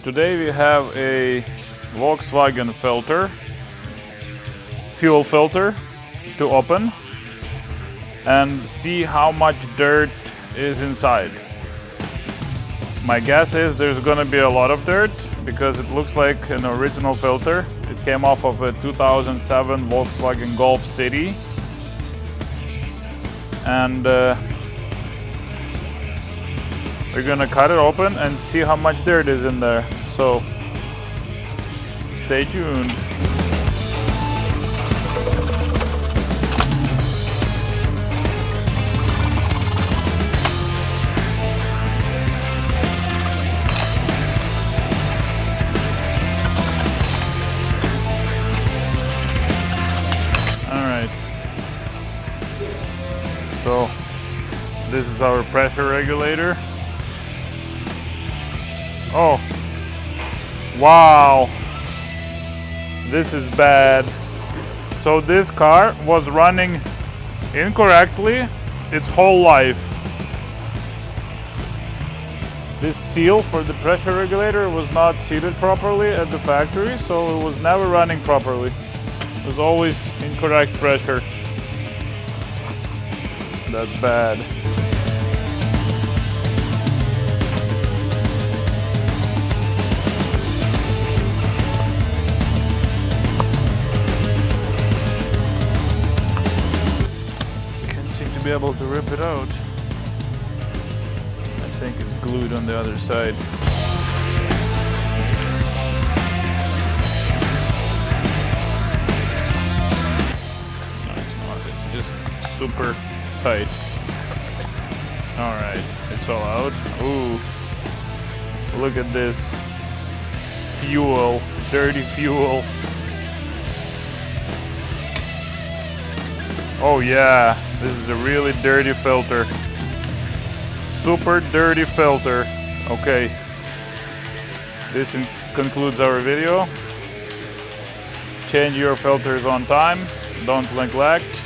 Today we have a Volkswagen filter, fuel filter, to open and see how much dirt is inside. My guess is there's gonna be a lot of dirt because it looks like an original filter. It came off of a 2007 Volkswagen Golf City. And we're gonna cut it open and see how much dirt is in there. So stay tuned. All right. So this is our pressure regulator. Oh, wow, this is bad. So this car was running incorrectly its whole life. This seal for the pressure regulator was not seated properly at the factory, so it was never running properly. It was always incorrect pressure. That's bad. To be able to rip it out. I think it's glued on the other side. No, it's not. It's just super tight. Alright, it's all out. Ooh, look at this fuel, dirty fuel. Oh yeah, this is a really dirty filter. Super dirty filter. Okay, this concludes our video. Change your filters on time. Don't neglect.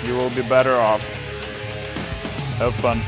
You will be better off. Have fun.